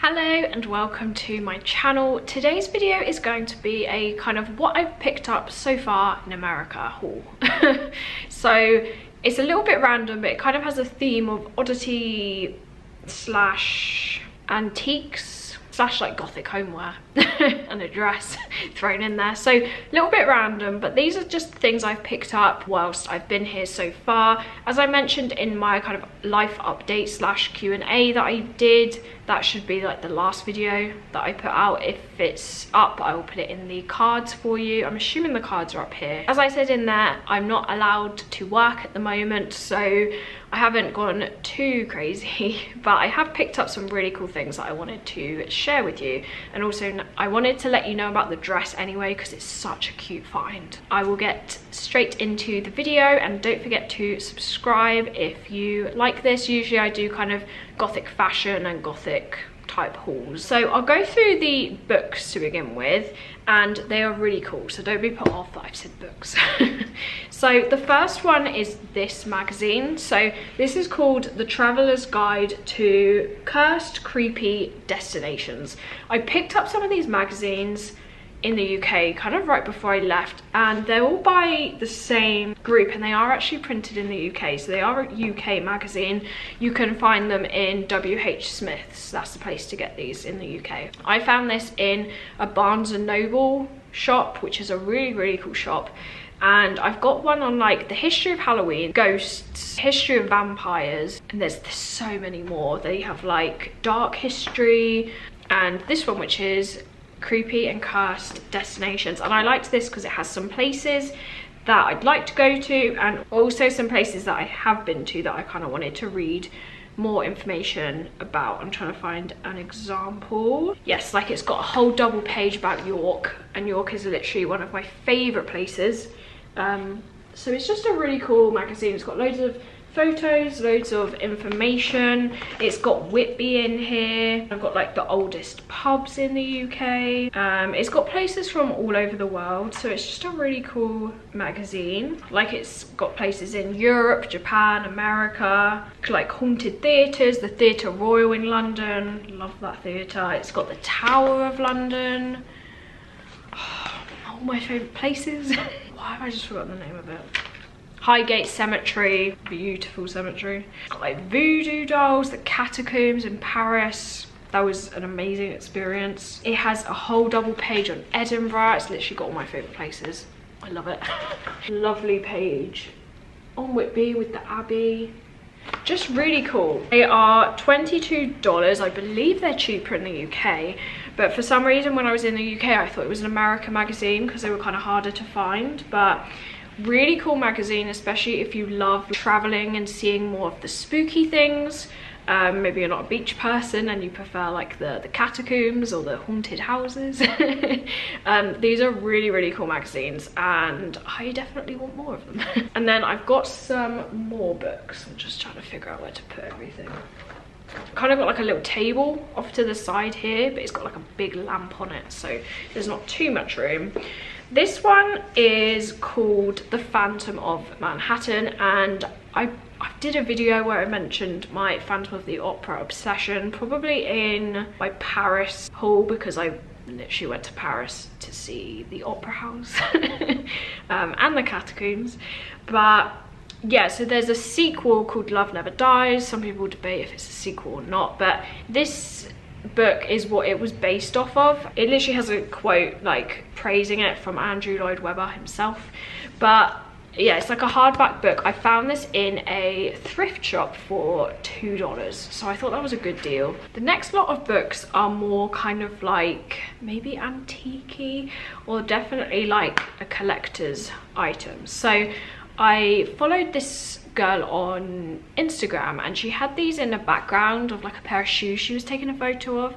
Hello and welcome to my channel. Today's video is going to be a kind of what I've picked up so far in America haul. So it's a little bit random, but it kind of has a theme of oddity slash antiques slash like Gothic homeware and a dress thrown in there. So a little bit random, but these are just things I've picked up whilst I've been here so far. As I mentioned in my kind of life update slash Q&A that I did, that should be like the last video that I put out. If it's up, I will put it in the cards for you. I'm assuming the cards are up here. As I said in there, I'm not allowed to work at the moment, so I haven't gone too crazy, but I have picked up some really cool things that I wanted to share with you. And also I wanted to let you know about the dress anyway, because it's such a cute find. I will get straight into the video, and don't forget to subscribe if you like this. Usually I do kind of Gothic fashion and Gothic type hauls. So I'll go through the books to begin with, and they are really cool, so don't be put off that I've said books. So the first one is this magazine. So this is called The Traveller's Guide to Cursed Creepy Destinations. I picked up some of these magazines in the UK kind of right before I left, and they're all by the same group, and they are actually printed in the UK, so they are a UK magazine. You can find them in WH Smith's, that's the place to get these in the UK. I found this in a Barnes and Noble shop, which is a really cool shop, and I've got one on like the history of Halloween, ghosts, history of vampires, and there's so many more. They have like dark history, and this one which is creepy and cursed destinations. And I liked this because it has some places that I'd like to go to, and also some places that I have been to that I kind of wanted to read more information about. I'm trying to find an example. Yes, like it's got a whole double page about York, and York is literally one of my favorite places. So it's just a really cool magazine. It's got loads of photos, loads of information. It's got Whitby in here. I've got like the oldest pubs in the UK. It's got places from all over the world, so it's just a really cool magazine. Like it's got places in Europe, Japan, America, like haunted theatres, the Theatre Royal in London, love that theatre. It's got the Tower of London. Oh, all my favourite places. Why have I just forgotten the name of it? Highgate Cemetery, beautiful cemetery. Got like voodoo dolls, the catacombs in Paris. That was an amazing experience. It has a whole double page on Edinburgh. It's literally got all my favourite places. I love it. Lovely page on Whitby with the Abbey. Just really cool. They are $22. I believe they're cheaper in the UK, but for some reason when I was in the UK I thought it was an American magazine because they were kind of harder to find. But really cool magazine, especially if you love traveling and seeing more of the spooky things. Maybe you're not a beach person and you prefer like the catacombs or the haunted houses. These are really cool magazines, and I definitely want more of them. And then I've got some more books. I'm just trying to figure out where to put everything. Kind of got like a little table off to the side here, but it's got like a big lamp on it, so there's not too much room. This one is called The Phantom of Manhattan, and I did a video where I mentioned my Phantom of the Opera obsession, probably in my Paris haul, because I literally went to Paris to see the opera house and the catacombs. But yeah, so there's a sequel called Love Never Dies. Some people debate if it's a sequel or not, but this book is what it was based off of. It literally has a quote like praising it from Andrew Lloyd Webber himself. But yeah, it's like a hardback book. I found this in a thrift shop for $2, so I thought that was a good deal. The next lot of books are more kind of like maybe antique-y, or definitely like a collector's item. So I followed this girl on Instagram, and she had these in the background of like a pair of shoes she was taking a photo of,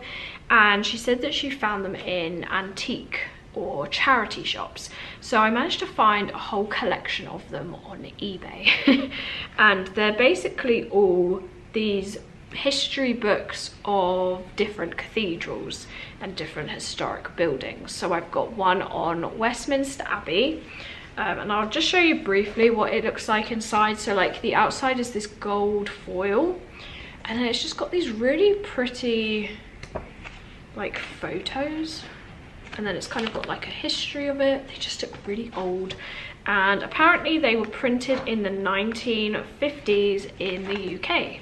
and she said that she found them in antique or charity shops. So I managed to find a whole collection of them on eBay. And they're basically all these history books of different cathedrals and different historic buildings. So I've got one on Westminster Abbey, and I'll just show you briefly what it looks like inside. So like the outside is this gold foil, and then it's just got these really pretty like photos, and then it's kind of got like a history of it. They just look really old, and apparently they were printed in the 1950s in the UK.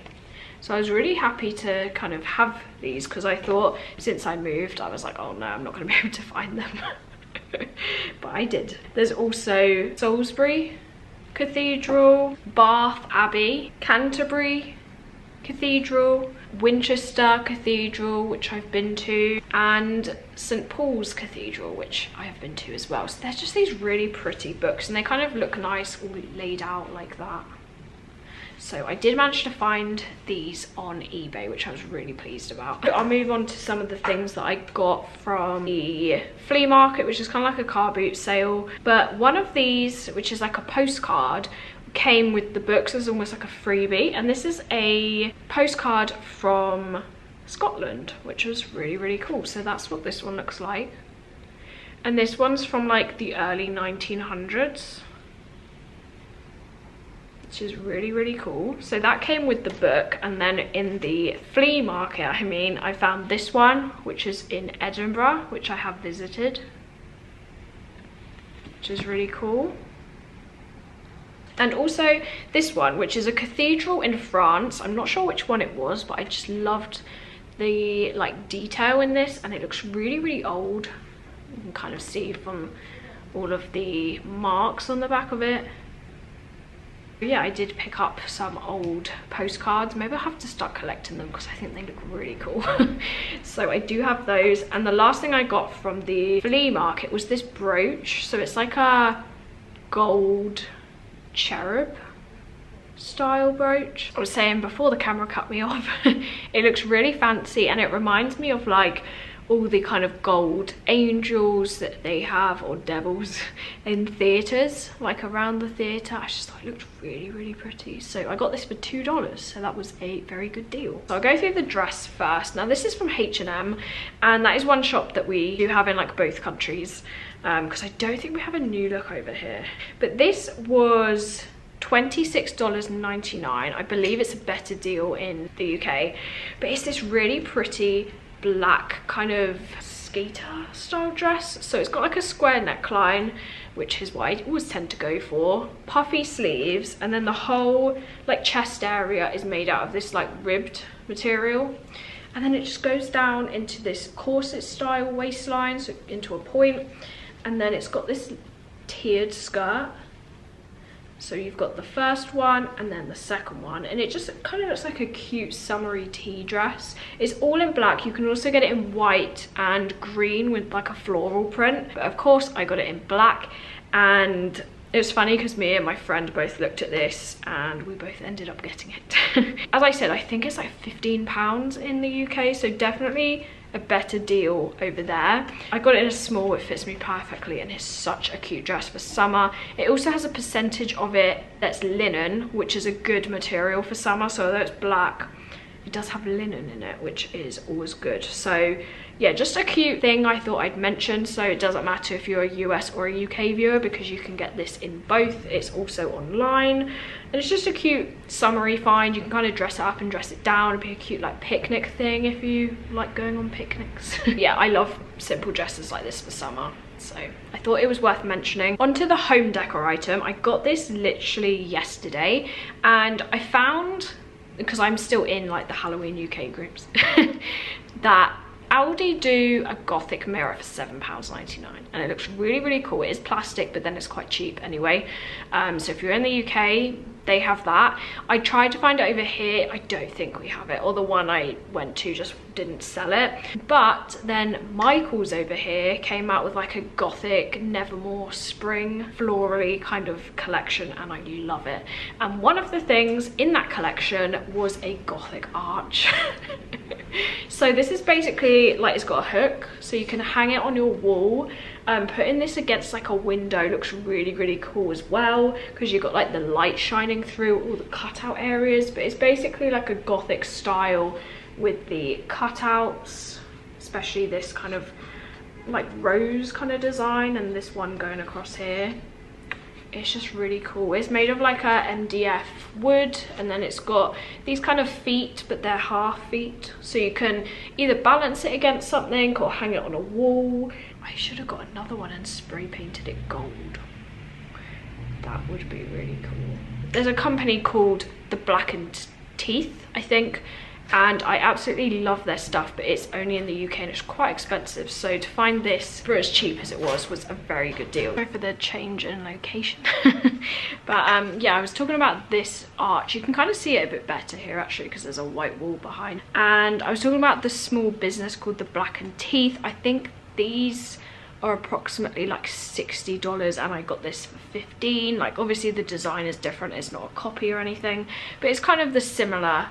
So I was really happy to kind of have these, because I thought since I moved I was like, oh no, I'm not going to be able to find them. But I did. There's also Salisbury Cathedral, Bath Abbey, Canterbury Cathedral, Winchester Cathedral, which I've been to, and St Paul's Cathedral, which I have been to as well. So there's just these really pretty books, and they kind of look nice all laid out like that. So I did manage to find these on eBay, which I was really pleased about. I'll move on to some of the things that I got from the flea market, which is kind of like a car boot sale. But one of these, which is like a postcard, came with the books as almost like a freebie. And this is a postcard from Scotland, which was really, really cool. So that's what this one looks like. And this one's from like the early 1900s. Which is really, really cool. So that came with the book, and then in the flea market, I found this one, which is in Edinburgh, which I have visited, which is really cool. And also this one, which is a cathedral in France. I'm not sure which one it was, but I just loved the like detail in this, and it looks really, really old. You can kind of see from all of the marks on the back of it. Yeah, I did pick up some old postcards. Maybe I'll have to start collecting them because I think they look really cool. So I do have those. And the last thing I got from the flea market was this brooch. So it's like a gold cherub style brooch. I was saying before the camera cut me off, it looks really fancy, and it reminds me of like all the kind of gold angels that they have, or devils, in theatres, like around the theatre. I just thought it looked really, really pretty. So I got this for $2, so that was a very good deal. So I'll go through the dress first. Now this is from H&M, and that is one shop that we do have in like both countries, because I don't think we have a New Look over here. But this was $26.99. I believe it's a better deal in the UK. But it's this really pretty black kind of skater style dress. So it's got like a square neckline, which is what I always tend to go for, puffy sleeves, and then the whole like chest area is made out of this like ribbed material, and then it just goes down into this corset style waistline, so into a point, and then it's got this tiered skirt. So you've got the first one and then the second one, and it just kind of looks like a cute summery tea dress. It's all in black. You can also get it in white and green with like a floral print, but of course I got it in black. And it was funny because me and my friend both looked at this and we both ended up getting it. As I said, I think it's like £15 in the UK, so definitely a better deal over there. I got it in a small, it fits me perfectly, and it's such a cute dress for summer. It also has a percentage of it that's linen, which is a good material for summer. So although it's black, it does have linen in it, which is always good. So yeah, just a cute thing I thought I'd mention. So it doesn't matter if you're a US or a UK viewer, because you can get this in both. It's also online, and it's just a cute summery find. You can kind of dress it up and dress it down. It'd be a cute like picnic thing if you like going on picnics. Yeah, I love simple dresses like this for summer, so I thought it was worth mentioning. Onto the home decor item. I got this literally yesterday, and I found, because I'm still in like the Halloween UK groups, that Aldi do a Gothic mirror for £7.99, and it looks really, really cool. It is plastic, but then it's quite cheap anyway. So if you're in the UK, they have that. I tried to find it over here. I don't think we have it, or the one I went to just didn't sell it. But then Michael's over here came out with like a Gothic Nevermore spring florally kind of collection, and I love it. And one of the things in that collection was a Gothic arch. So this is basically like, it's got a hook so you can hang it on your wall. Putting this against like a window looks really, really cool as well, because you've got like the light shining through all the cutout areas. But it's basically like a Gothic style with the cutouts, especially this kind of like rose kind of design, and this one going across here. it's just really cool. It's made of like a MDF wood, and then it's got these kind of feet, but they're half feet, so you can either balance it against something or hang it on a wall. I should have got another one and spray painted it gold. That would be really cool. There's a company called The Blackened Teeth, I think, and I absolutely love their stuff, but it's only in the UK and it's quite expensive, so to find this for as cheap as it was a very good deal. Sorry for the change in location. But yeah, I was talking about this arch. You can kind of see it a bit better here actually, because there's a white wall behind. And I was talking about this small business called The Blackened Teeth. I think these are approximately like $60, and I got this for $15. Like, obviously the design is different, it's not a copy or anything, but it's kind of the similar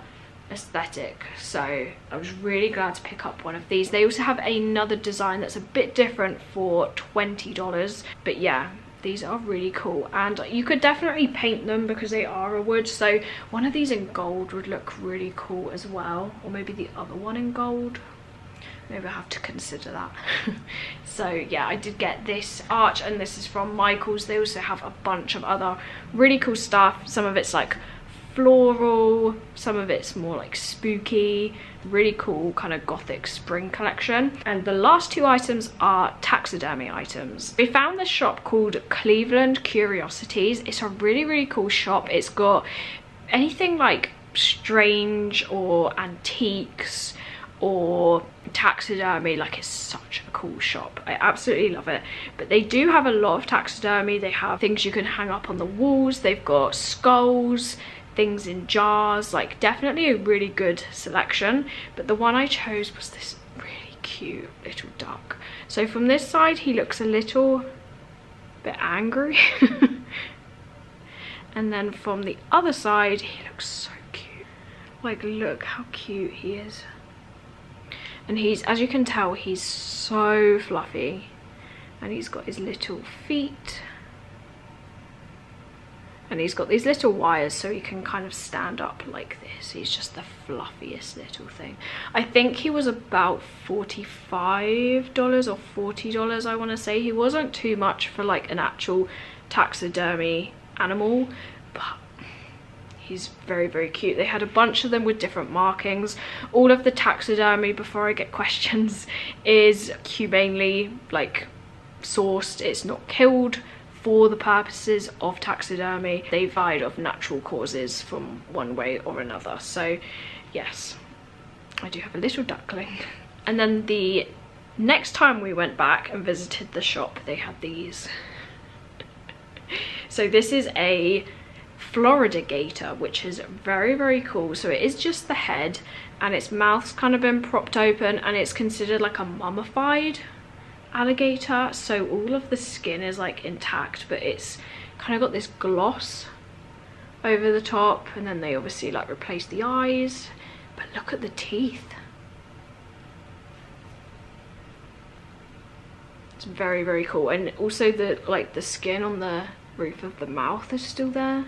aesthetic, so I was really glad to pick up one of these. They also have another design that's a bit different for $20, but yeah, these are really cool, and you could definitely paint them because they are a wood, so one of these in gold would look really cool as well, or maybe the other one in gold. Maybe I have to consider that. So yeah, I did get this arch, and this is from Michael's. They also have a bunch of other really cool stuff. Some of it's like floral, some of it's more like spooky, really cool kind of gothic spring collection. And the last two items are taxidermy items. We found this shop called Cleveland Curiosities. It's a really cool shop. It's got anything like strange or antiques or taxidermy. Like, it's such a cool shop. I absolutely love it. But they do have a lot of taxidermy. They have things you can hang up on the walls. They've got skulls, things in jars, like definitely a really good selection. But the one I chose was this really cute little duck. So from this side he looks a little bit angry and then from the other side he looks so cute. Like, look how cute he is. And he's, as you can tell, he's so fluffy, and he's got his little feet, and he's got these little wires so he can kind of stand up like this. He's just the fluffiest little thing. I think he was about $45 or $40, I want to say. He wasn't too much for like an actual taxidermy animal, but he's very cute. They had a bunch of them with different markings. All of the taxidermy, before I get questions, is humanely like sourced. It's not killed for the purposes of taxidermy. They died of natural causes from one way or another. So yes, I do have a little duckling. And then the next time we went back and visited the shop, they had these. So this is a Florida gator, which is very cool. So it is just the head, and its mouth's kind of been propped open, and it's considered like a mummified alligator, so all of the skin is like intact, but it's kind of got this gloss over the top, and then they obviously like replace the eyes. But look at the teeth. It's very cool. And also the like the skin on the roof of the mouth is still there.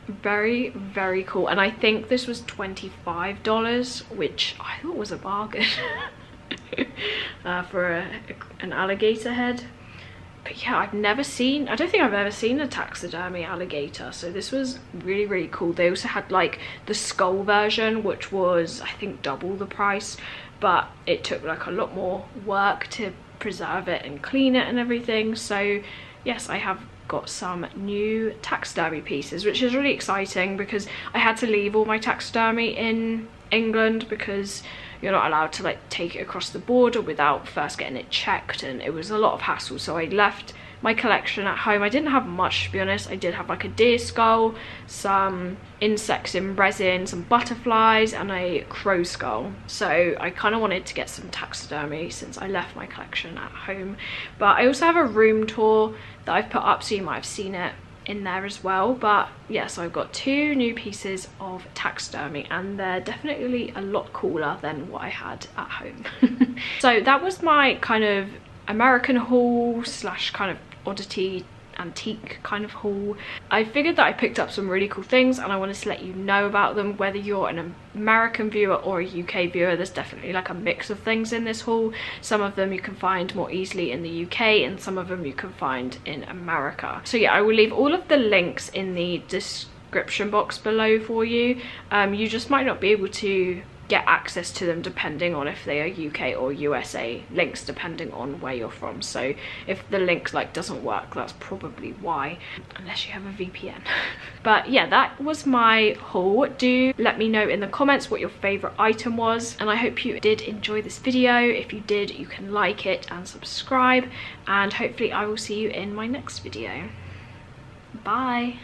Very cool. And I think this was $25, which I thought was a bargain for an alligator head. But yeah, I don't think I've ever seen a taxidermy alligator, so this was really cool. They also had like the skull version, which was I think double the price, but it took like a lot more work to preserve it and clean it and everything. So yes, I have got some new taxidermy pieces, which is really exciting because I had to leave all my taxidermy in England because you're not allowed to like take it across the border without first getting it checked, and it was a lot of hassle. So I left my collection at home. I didn't have much, to be honest. I did have like a deer skull, some insects in resin, some butterflies, and a crow skull. So I kind of wanted to get some taxidermy since I left my collection at home. But I also have a room tour that I've put up, so you might have seen it in there as well. But yeah, so I've got two new pieces of taxidermy, and they're definitely a lot cooler than what I had at home. So that was my kind of American haul slash kind of oddity antique kind of haul. I figured that I picked up some really cool things and I wanted to let you know about them. Whether you're an American viewer or a UK viewer, there's definitely like a mix of things in this haul. Some of them you can find more easily in the UK and some of them you can find in America. So yeah, I will leave all of the links in the description box below for you. You just might not be able to get access to them depending on if they are UK or USA links, depending on where you're from. So if the link like doesn't work, that's probably why, unless you have a VPN. But yeah, that was my haul. Do let me know in the comments what your favorite item was, and I hope you did enjoy this video. If you did, you can like it and subscribe, and hopefully I will see you in my next video. Bye.